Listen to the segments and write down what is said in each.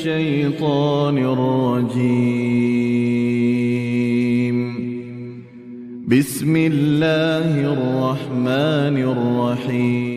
الشيطان الرجيم. بسم الله الرحمن الرحيم.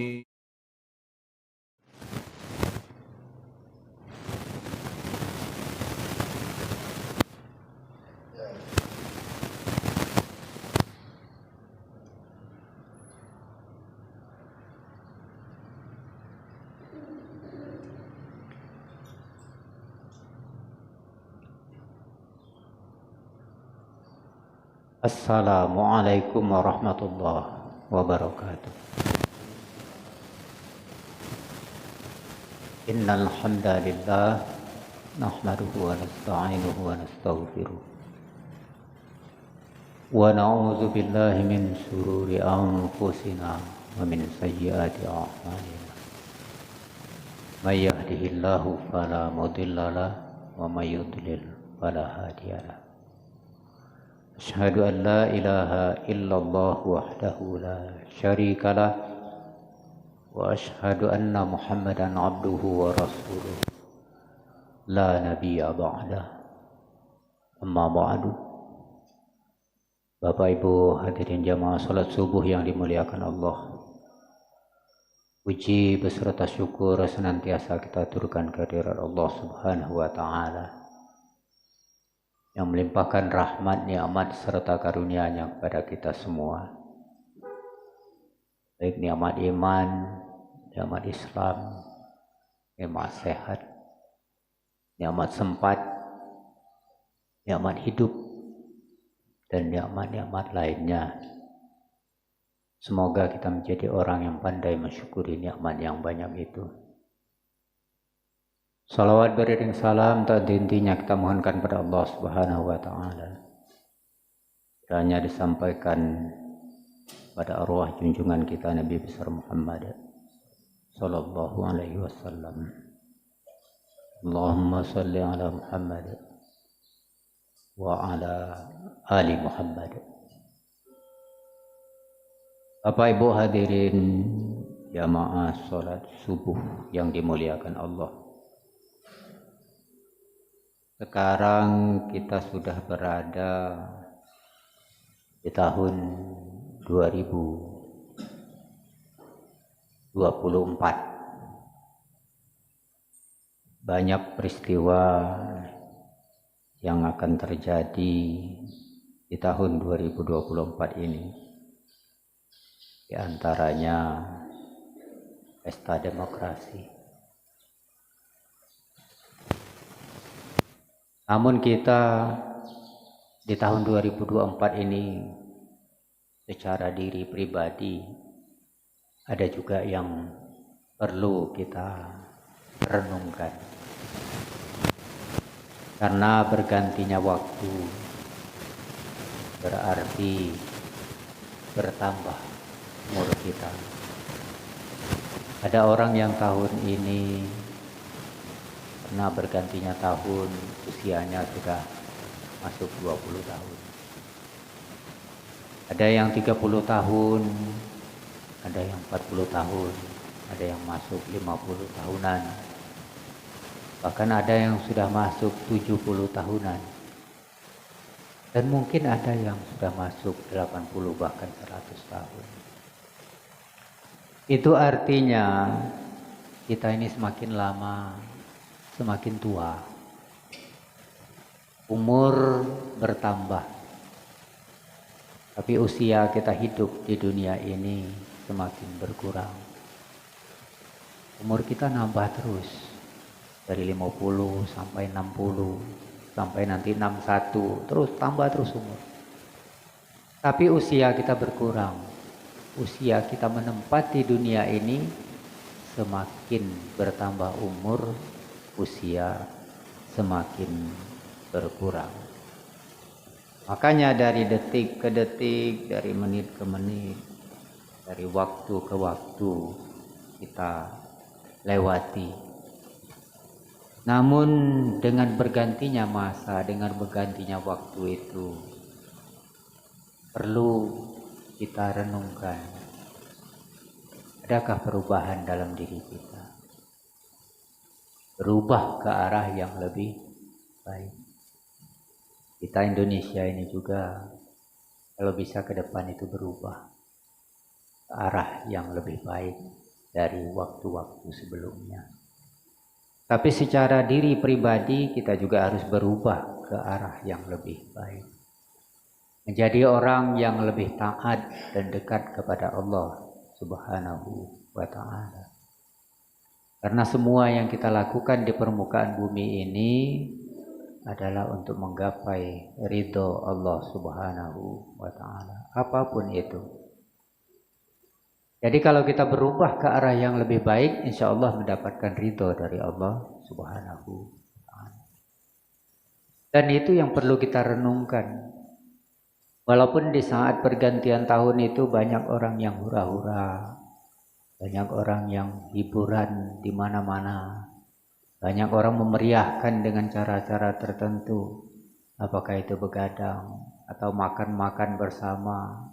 Assalamualaikum warahmatullahi wabarakatuh. Innal hamdalillah nahmaduhu wa nasta'inuhu wa nastaghfiruh wa na'udzu billahi min shururi anfusina wa min sayyiati a'malina. May yahdihillahu fala mudilla lahu wa may yudlil fala hadiya lahu. Asyhadu an la ilaha illallah wahdahu la syarika lah wa asyhadu anna Muhammadan abduhu wa rasuluh la nabiyya ba'dah. Amma ba'du. Bapak Ibu hadirin jamaah salat subuh yang dimuliakan Allah, puji beserta syukur senantiasa kita aturkan kehadirat Allah Subhanahu wa taala yang melimpahkan rahmat, nikmat serta karunia-Nya kepada kita semua, baik nikmat iman, nikmat Islam, nikmat sehat, nikmat sempat, nikmat hidup, dan nikmat-nikmat lainnya. Semoga kita menjadi orang yang pandai mensyukuri nikmat yang banyak itu. Salawat beriring salam tak henti-hentinya kita mohonkan pada Allah Subhanahu wa taala. Kiranya disampaikan pada arwah junjungan kita Nabi besar Muhammad sallallahu alaihi wasallam. Allahumma salli ala Muhammad wa ala ali Muhammad. Bapak Ibu hadirin jamaah salat subuh yang dimuliakan Allah. Sekarang kita sudah berada di tahun 2024. Banyak peristiwa yang akan terjadi di tahun 2024 ini. Di antaranya pesta demokrasi. Namun kita di tahun 2024 ini secara diri pribadi ada juga yang perlu kita renungkan. Karena bergantinya waktu berarti bertambah umur kita. Ada orang yang tahun ini karena bergantinya tahun usianya sudah masuk 20 tahun. Ada yang 30 tahun, ada yang 40 tahun, ada yang masuk 50 tahunan. Bahkan ada yang sudah masuk 70 tahunan. Dan mungkin ada yang sudah masuk 80 bahkan 100 tahun. Itu artinya kita ini semakin lama semakin tua, umur bertambah, tapi usia kita hidup di dunia ini semakin berkurang. Umur kita nambah terus, dari 50 sampai 60, sampai nanti 61, terus tambah terus umur. Tapi usia kita berkurang, usia kita menempati dunia ini semakin bertambah umur, usia semakin berkurang. Makanya dari detik ke detik, dari menit ke menit, dari waktu ke waktu kita lewati. Namun dengan bergantinya masa, dengan bergantinya waktu itu perlu kita renungkan. Adakah perubahan dalam diri kita? berubah ke arah yang lebih baik. Kita Indonesia ini juga kalau bisa ke depan itu berubah ke arah yang lebih baik dari waktu-waktu sebelumnya. Tapi secara diri pribadi kita juga harus berubah ke arah yang lebih baik. Menjadi orang yang lebih taat dan dekat kepada Allah Subhanahu wa ta'ala. Karena semua yang kita lakukan di permukaan bumi ini adalah untuk menggapai ridho Allah Subhanahu wa ta'ala. Apapun itu. Jadi kalau kita berubah ke arah yang lebih baik, insya Allah mendapatkan ridho dari Allah Subhanahu wa ta'ala. Dan itu yang perlu kita renungkan. Walaupun di saat pergantian tahun itu banyak orang yang hura-hura, banyak orang yang hiburan di mana-mana, banyak orang memeriahkan dengan cara-cara tertentu, apakah itu begadang atau makan-makan bersama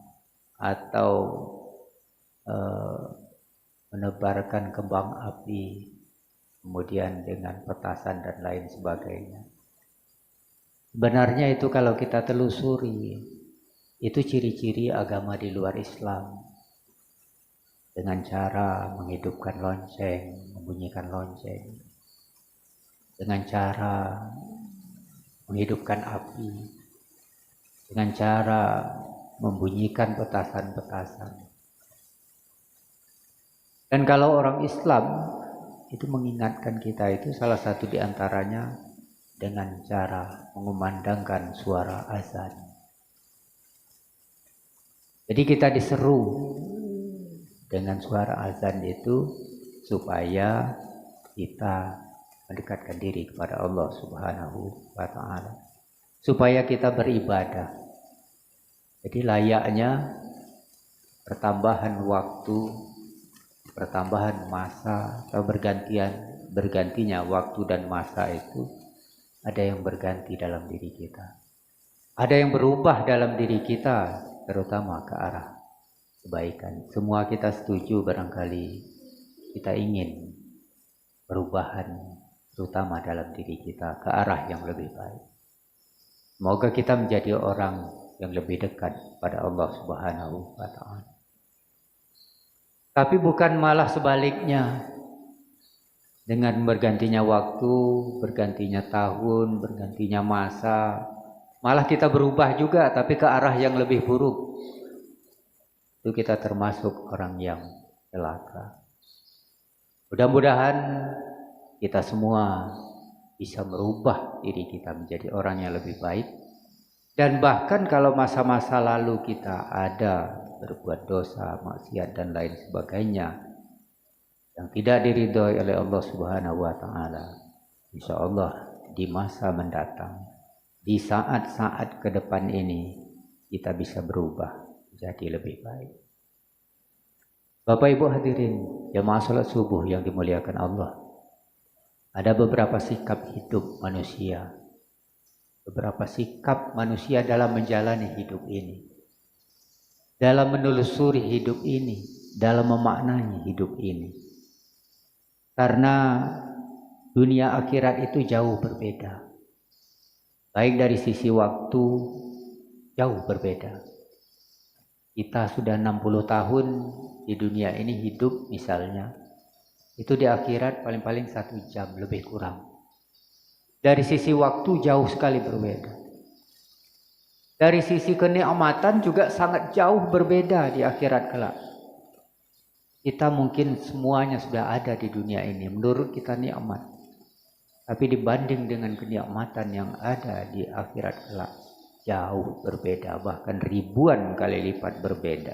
atau menebarkan kembang api, kemudian dengan petasan dan lain sebagainya. Sebenarnya itu kalau kita telusuri, itu ciri-ciri agama di luar Islam. Dengan cara menghidupkan lonceng, membunyikan lonceng. Dengan cara menghidupkan api. Dengan cara membunyikan petasan-petasan. Dan kalau orang Islam itu mengingatkan kita itu salah satu di antaranya dengan cara mengumandangkan suara azan. Jadi kita diseru dengan suara azan itu supaya kita mendekatkan diri kepada Allah Subhanahu wa ta'ala. Supaya kita beribadah. Jadi layaknya pertambahan waktu, pertambahan masa atau bergantinya waktu dan masa itu ada yang berganti dalam diri kita. Ada yang berubah dalam diri kita, terutama ke arah kebaikan. Semua kita setuju barangkali kita ingin perubahan terutama dalam diri kita ke arah yang lebih baik. Semoga kita menjadi orang yang lebih dekat pada Allah Subhanahu wa ta'ala. Tapi bukan malah sebaliknya. Dengan bergantinya waktu, bergantinya tahun, bergantinya masa, malah kita berubah juga tapi ke arah yang lebih buruk. Itu kita termasuk orang yang celaka. Mudah-mudahan kita semua bisa merubah diri kita menjadi orang yang lebih baik. Dan bahkan kalau masa-masa lalu kita ada berbuat dosa, maksiat dan lain sebagainya yang tidak diridhoi oleh Allah Subhanahu wa ta'ala, insya Allah di masa mendatang, di saat-saat ke depan ini kita bisa berubah jadi lebih baik. Bapak Ibu hadirin jamaah salat subuh yang dimuliakan Allah, ada beberapa sikap hidup manusia, beberapa sikap manusia dalam menjalani hidup ini, dalam menelusuri hidup ini, dalam memaknai hidup ini. Karena dunia akhirat itu jauh berbeda. Baik dari sisi waktu jauh berbeda. Kita sudah 60 tahun di dunia ini hidup misalnya. Itu di akhirat paling-paling 1 jam lebih kurang. Dari sisi waktu jauh sekali berbeda. Dari sisi kenikmatan juga sangat jauh berbeda di akhirat kelak. Kita mungkin semuanya sudah ada di dunia ini, menurut kita nikmat. Tapi dibanding dengan kenikmatan yang ada di akhirat kelak, jauh berbeda, bahkan ribuan kali lipat berbeda.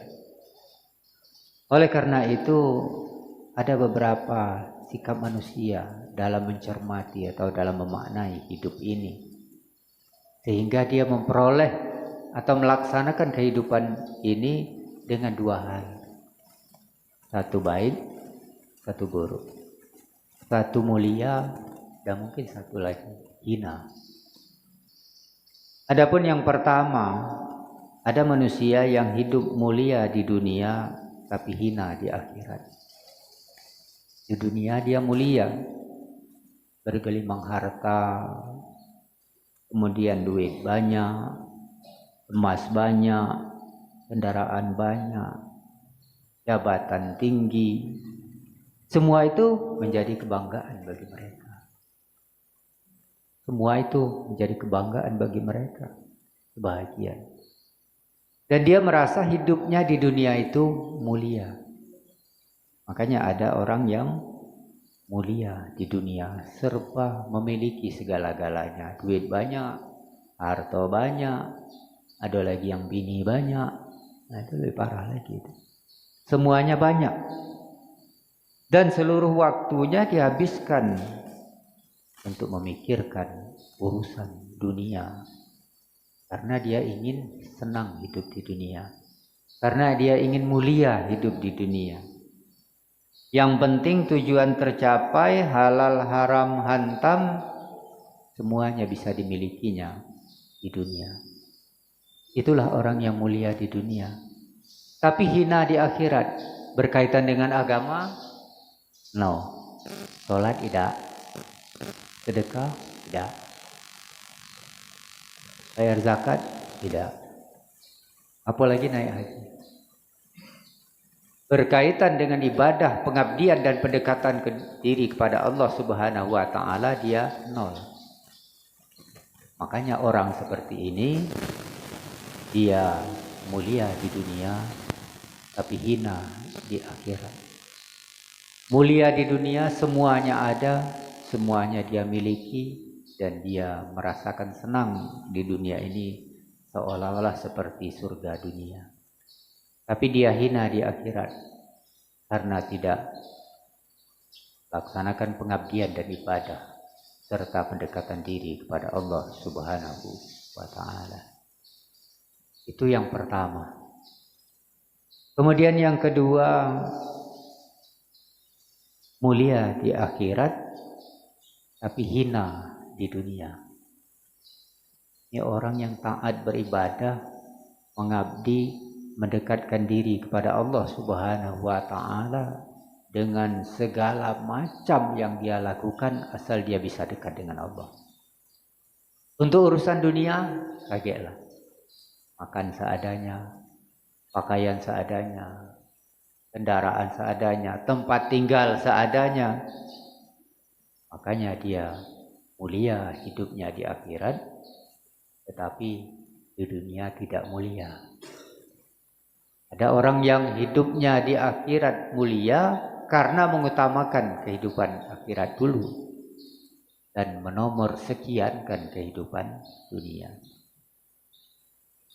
Oleh karena itu, ada beberapa sikap manusia dalam mencermati atau dalam memaknai hidup ini. Sehingga dia memperoleh atau melaksanakan kehidupan ini dengan 2 hal. 1 baik, 1 buruk. 1 mulia, dan mungkin 1 lagi hina. Adapun yang pertama, ada manusia yang hidup mulia di dunia tapi hina di akhirat. Di dunia dia mulia, bergelimang harta, kemudian duit banyak, emas banyak, kendaraan banyak, jabatan tinggi. Semua itu menjadi kebanggaan bagi mereka. Semua itu menjadi kebanggaan bagi mereka, kebahagiaan. Dan dia merasa hidupnya di dunia itu mulia. Makanya ada orang yang mulia di dunia, serba memiliki segala-galanya. Duit banyak, harta banyak, ada lagi yang bini banyak. Nah itu lebih parah lagi itu. Semuanya banyak. Dan seluruh waktunya dihabiskan untuk memikirkan urusan dunia. Karena dia ingin senang hidup di dunia. Karena dia ingin mulia hidup di dunia. Yang penting tujuan tercapai, halal haram hantam, semuanya bisa dimilikinya di dunia. Itulah orang yang mulia di dunia. Tapi hina di akhirat. Berkaitan dengan agama, no. Sholat tidak. Sedekah tidak. Bayar zakat tidak. Apalagi naik haji. Berkaitan dengan ibadah, pengabdian dan pendekatan diri kepada Allah Subhanahu wa taala, dia nol. Makanya orang seperti ini dia mulia di dunia tapi hina di akhirat. Mulia di dunia semuanya ada, semuanya dia miliki, dan dia merasakan senang di dunia ini seolah-olah seperti surga dunia. Tapi dia hina di akhirat karena tidak laksanakan pengabdian dan ibadah serta pendekatan diri kepada Allah Subhanahu wa taala. Itu yang pertama. Kemudian yang kedua, mulia di akhirat tapi hina di dunia. Ini orang yang taat beribadah, mengabdi, mendekatkan diri kepada Allah Subhanahu wa taala dengan segala macam yang dia lakukan asal dia bisa dekat dengan Allah. Untuk urusan dunia, kagetlah. Makan seadanya, pakaian seadanya, kendaraan seadanya, tempat tinggal seadanya. Makanya dia mulia hidupnya di akhirat, tetapi di dunia tidak mulia. Ada orang yang hidupnya di akhirat mulia karena mengutamakan kehidupan akhirat dulu dan menomor sekiankan kehidupan dunia.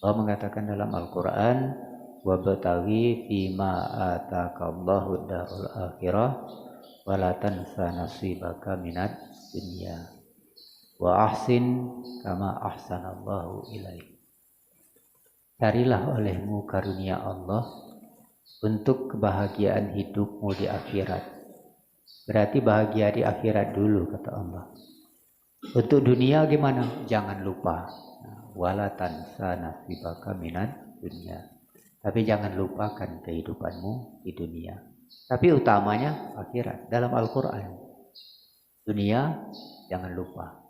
Allah mengatakan dalam Al-Quran, wabtaghi fima ataakallahu darul akhirah wala tansa nasibaka minad dunya wa ahsin kama ahsanallahu ilaik. Carilah olehmu karunia Allah untuk kebahagiaan hidupmu di akhirat. Berarti bahagia di akhirat dulu, kata Allah. Untuk dunia gimana? Jangan lupa. Wala tansa nasibaka minad dunya. Tapi jangan lupakan kehidupanmu di dunia. Tapi utamanya akhirat. Dalam Al-Quran, dunia jangan lupa.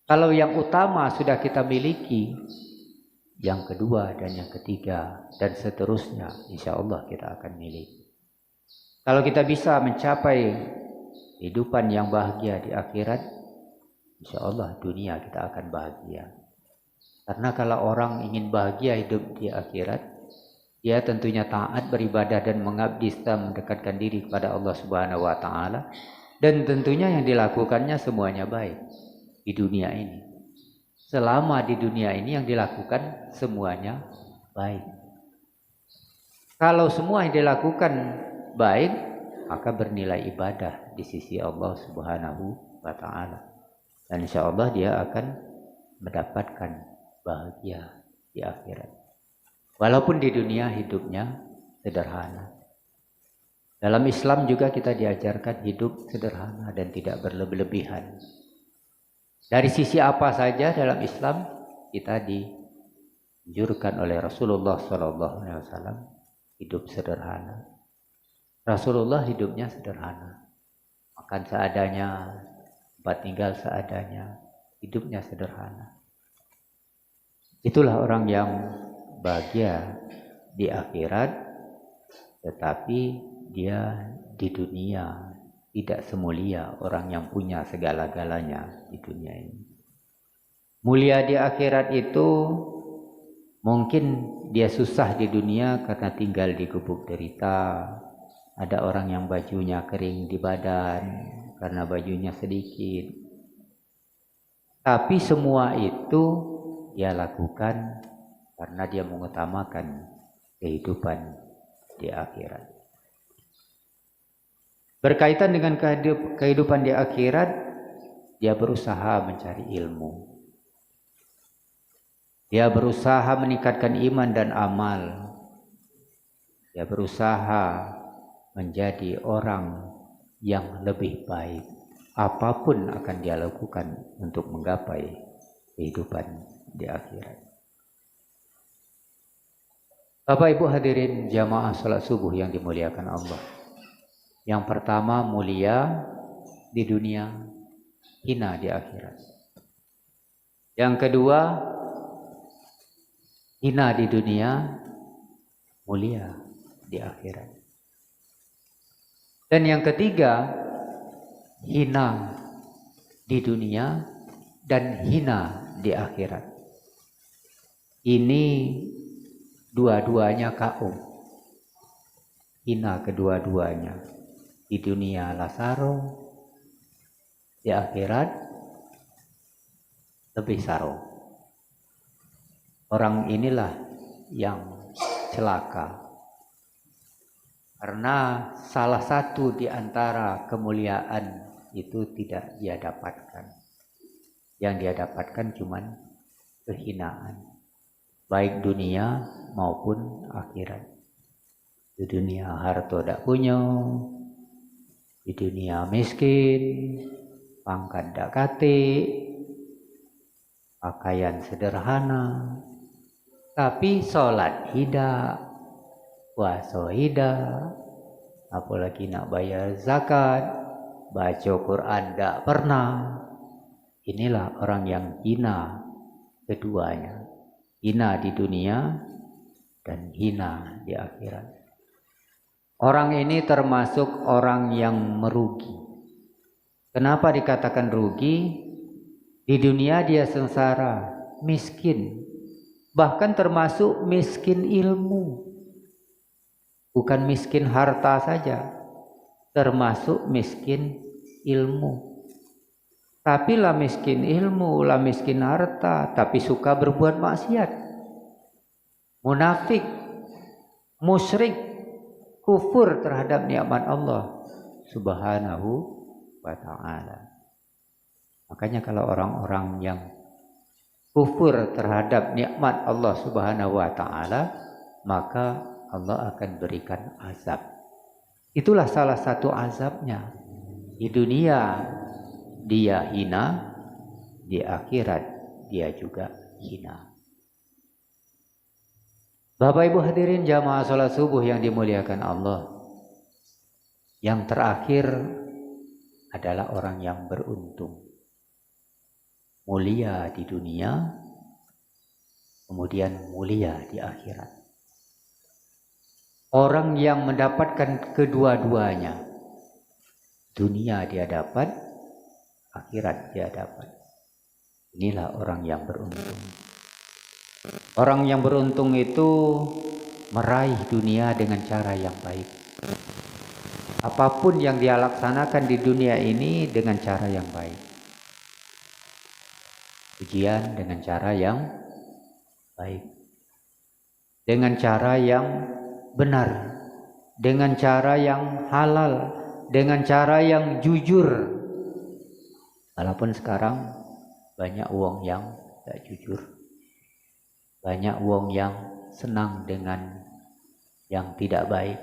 Kalau yang utama sudah kita miliki, yang kedua dan yang ketiga dan seterusnya, insya Allah kita akan miliki. Kalau kita bisa mencapai kehidupan yang bahagia di akhirat, insya Allah dunia kita akan bahagia. Karena kalau orang ingin bahagia hidup di akhirat, dia tentunya taat beribadah dan mengabdi serta mendekatkan diri kepada Allah Subhanahu wa taala, dan tentunya yang dilakukannya semuanya baik di dunia ini. Selama di dunia ini yang dilakukan semuanya baik. Kalau semua yang dilakukan baik, maka bernilai ibadah di sisi Allah Subhanahu wa taala. Dan insya Allah dia akan mendapatkan bahagia di akhirat. Walaupun di dunia hidupnya sederhana. Dalam Islam juga kita diajarkan hidup sederhana dan tidak berlebih-lebihan. Dari sisi apa saja dalam Islam kita dianjurkan oleh Rasulullah SAW hidup sederhana. Rasulullah hidupnya sederhana. makan seadanya, tempat tinggal seadanya, hidupnya sederhana. Itulah orang yang bahagia di akhirat, tetapi dia di dunia tidak semulia orang yang punya segala-galanya di dunia ini. Mulia di akhirat itu mungkin dia susah di dunia karena tinggal di gubuk derita. Ada orang yang bajunya kering di badan karena bajunya sedikit. Tapi semua itu dia lakukan karena dia mengutamakan kehidupan di akhirat. Berkaitan dengan kehidupan di akhirat, dia berusaha mencari ilmu. Dia berusaha meningkatkan iman dan amal. Dia berusaha menjadi orang yang lebih baik. Apapun akan dia lakukan untuk menggapai kehidupan di akhirat. Bapak Ibu hadirin jamaah salat subuh yang dimuliakan Allah. Yang pertama, mulia di dunia, hina di akhirat. Yang kedua, hina di dunia, mulia di akhirat. Dan yang ketiga, hina di dunia dan hina di akhirat. Ini dua-duanya kaum. Hina kedua-duanya. Di dunia lasaro, di akhirat lebih saro. Orang inilah yang celaka. Karena salah satu di antara kemuliaan itu tidak dia dapatkan. Yang dia dapatkan cuman kehinaan. Baik dunia maupun akhirat. Di dunia harta tak punya. Di dunia miskin. Pangkat tak katik. Pakaian sederhana. Tapi sholat tidak, puasa tidak, apalagi nak bayar zakat, baca Quran tidak pernah. Inilah orang yang hina keduanya, hina di dunia dan hina di akhirat. Orang ini termasuk orang yang merugi. Kenapa dikatakan rugi? Di dunia dia sengsara, miskin. Bahkan termasuk miskin ilmu. Bukan miskin harta saja. Termasuk miskin ilmu. Tapi lah miskin ilmu, lah miskin harta. Tapi suka berbuat maksiat. Munafik. Musyrik. Kufur terhadap nikmat Allah Subhanahu wa ta'ala. Makanya kalau orang-orang yang kufur terhadap nikmat Allah Subhanahu wa ta'ala, maka Allah akan berikan azab. Itulah salah satu azabnya. Di dunia dia hina, di akhirat dia juga hina. Bapak Ibu hadirin jamaah salat subuh yang dimuliakan Allah. Yang terakhir adalah orang yang beruntung. Mulia di dunia, kemudian mulia di akhirat. Orang yang mendapatkan kedua-duanya, dunia dia dapat, akhirat dia dapat. Inilah orang yang beruntung. Orang yang beruntung itu meraih dunia dengan cara yang baik. Apapun yang dia laksanakan di dunia ini dengan cara yang baik. Ujian dengan cara yang baik, dengan cara yang benar, dengan cara yang halal, dengan cara yang jujur. Walaupun sekarang banyak uang yang tak jujur, banyak uang yang senang dengan yang tidak baik,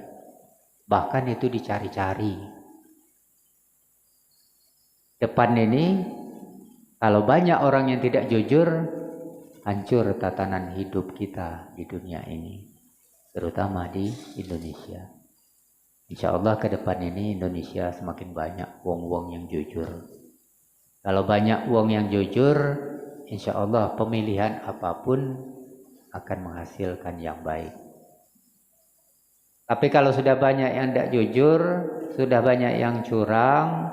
bahkan itu dicari-cari. Depan ini kalau banyak orang yang tidak jujur, hancur tatanan hidup kita di dunia ini, terutama di Indonesia. Insya Allah ke depan ini Indonesia semakin banyak wong-wong yang jujur. Kalau banyak wong yang jujur, insya Allah pemilihan apapun akan menghasilkan yang baik. Tapi kalau sudah banyak yang tidak jujur, sudah banyak yang curang,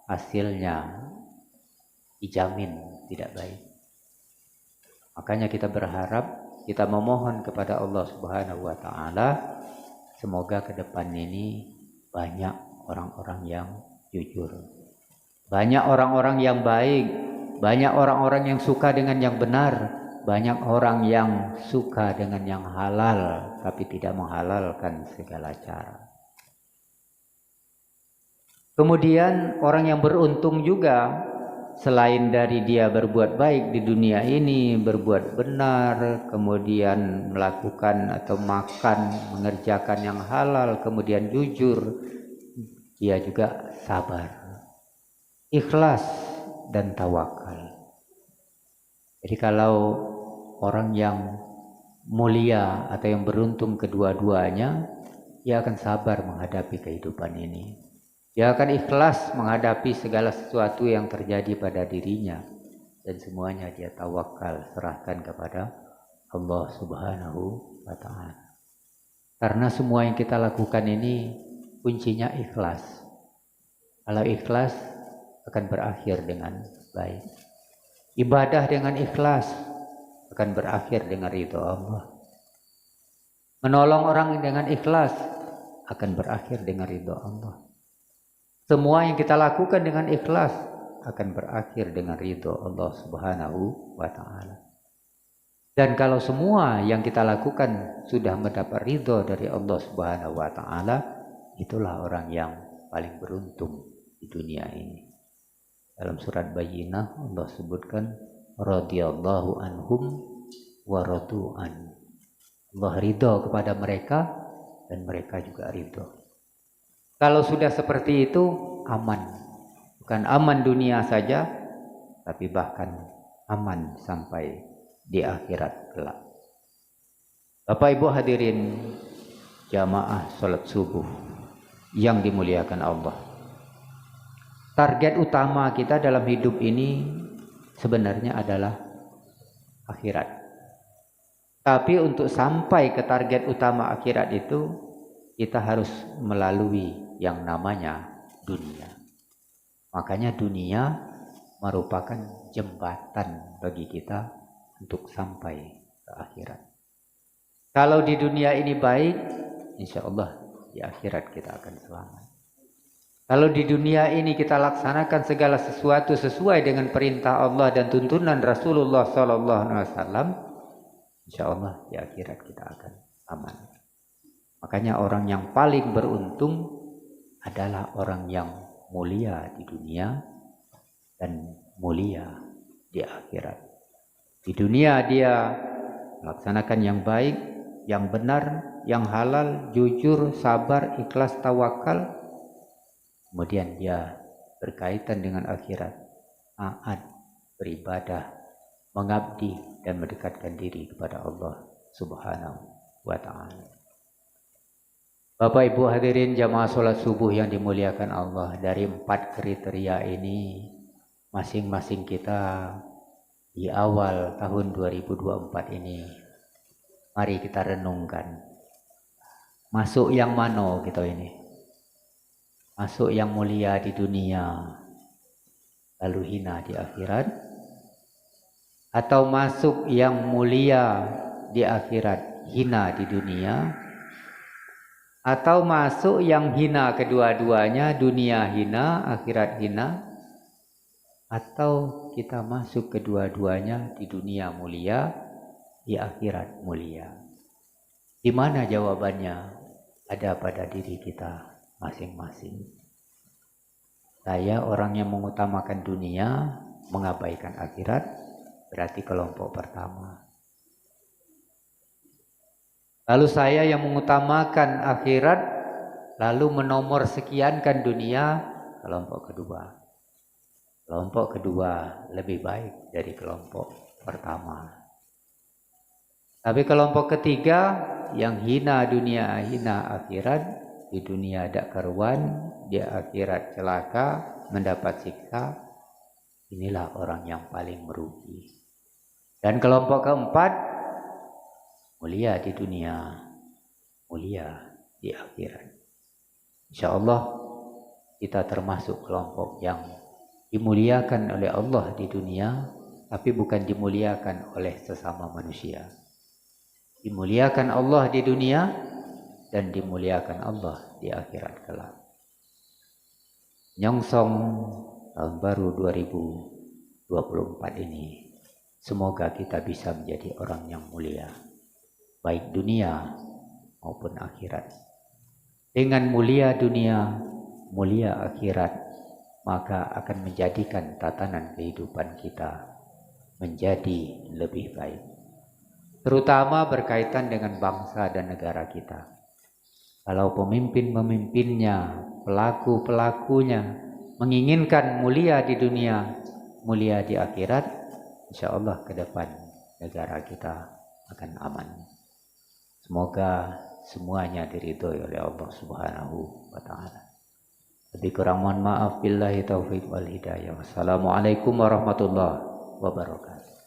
hasilnya dijamin tidak baik. Makanya kita berharap, kita memohon kepada Allah Subhanahu wa Ta'ala, semoga ke depan ini banyak orang-orang yang jujur, banyak orang-orang yang baik, banyak orang-orang yang suka dengan yang benar, banyak orang yang suka dengan yang halal tapi tidak menghalalkan segala cara. Kemudian orang yang beruntung juga, selain dari dia berbuat baik di dunia ini, berbuat benar, kemudian melakukan atau makan, mengerjakan yang halal, kemudian jujur, dia juga sabar, ikhlas dan tawakal. Jadi kalau orang yang mulia atau yang beruntung kedua-duanya, dia akan sabar menghadapi kehidupan ini. Dia akan ikhlas menghadapi segala sesuatu yang terjadi pada dirinya, dan semuanya dia tawakal, serahkan kepada Allah Subhanahu wa Ta'ala. Karena semua yang kita lakukan ini kuncinya ikhlas. Kalau ikhlas akan berakhir dengan baik. Ibadah dengan ikhlas akan berakhir dengan ridho Allah. Menolong orang dengan ikhlas akan berakhir dengan ridho Allah. Semua yang kita lakukan dengan ikhlas akan berakhir dengan ridho Allah Subhanahu wa Ta'ala. Dan kalau semua yang kita lakukan sudah mendapat ridho dari Allah Subhanahu wa Ta'ala, itulah orang yang paling beruntung di dunia ini. Dalam surat Bayyinah Allah sebutkan radhiyallahu anhum wa radu an. Allah ridho kepada mereka dan mereka juga ridho. Kalau sudah seperti itu, aman. Bukan aman dunia saja, tapi bahkan aman sampai di akhirat kelak. Bapak Ibu hadirin jamaah salat subuh yang dimuliakan Allah. Target utama kita dalam hidup ini sebenarnya adalah akhirat. Tapi untuk sampai ke target utama akhirat itu, kita harus melalui yang namanya dunia. Makanya dunia merupakan jembatan bagi kita untuk sampai ke akhirat. Kalau di dunia ini baik, insya Allah di akhirat kita akan selamat. Kalau di dunia ini kita laksanakan segala sesuatu sesuai dengan perintah Allah dan tuntunan Rasulullah SAW, insya Allah di akhirat kita akan aman. Makanya orang yang paling beruntung adalah orang yang mulia di dunia dan mulia di akhirat. Di dunia dia melaksanakan yang baik, yang benar, yang halal, jujur, sabar, ikhlas, tawakal. Kemudian dia berkaitan dengan akhirat, taat, beribadah, mengabdi dan mendekatkan diri kepada Allah Subhanahu wa Ta'ala. Bapak Ibu hadirin jamaah sholat subuh yang dimuliakan Allah, dari 4 kriteria ini masing-masing kita di awal tahun 2024 ini, mari kita renungkan, masuk yang mana kita ini? Masuk yang mulia di dunia lalu hina di akhirat, atau masuk yang mulia di akhirat hina di dunia, atau masuk yang hina kedua-duanya, dunia hina, akhirat hina, atau kita masuk kedua-duanya, di dunia mulia, di akhirat mulia. Di mana jawabannya? Ada pada diri kita masing-masing. Saya orang yang mengutamakan dunia, mengabaikan akhirat, berarti kelompok pertama. Lalu saya yang mengutamakan akhirat, lalu menomor sekiankan dunia, kelompok kedua. Kelompok kedua lebih baik dari kelompok pertama. Tapi kelompok ketiga yang hina dunia, hina akhirat, di dunia ada karuan, di akhirat celaka, mendapat siksa. Inilah orang yang paling merugi. Dan kelompok keempat, mulia di dunia, mulia di akhirat. Insyaallah kita termasuk kelompok yang dimuliakan oleh Allah di dunia, tapi bukan dimuliakan oleh sesama manusia. Dimuliakan Allah di dunia dan dimuliakan Allah di akhirat kelak. Nyongsong tahun baru 2024 ini, semoga kita bisa menjadi orang yang mulia, baik dunia maupun akhirat. Dengan mulia dunia, mulia akhirat, maka akan menjadikan tatanan kehidupan kita menjadi lebih baik. Terutama berkaitan dengan bangsa dan negara kita. Kalau pemimpin-pemimpinnya, pelaku-pelakunya menginginkan mulia di dunia, mulia di akhirat, insya Allah ke depan negara kita akan aman. Semoga semuanya diridhoi oleh Allah Subhanahu wa ta'ala. Lebih kurang mohon maaf, billahi taufiq wal hidayah. Wassalamualaikum warahmatullahi wabarakatuh.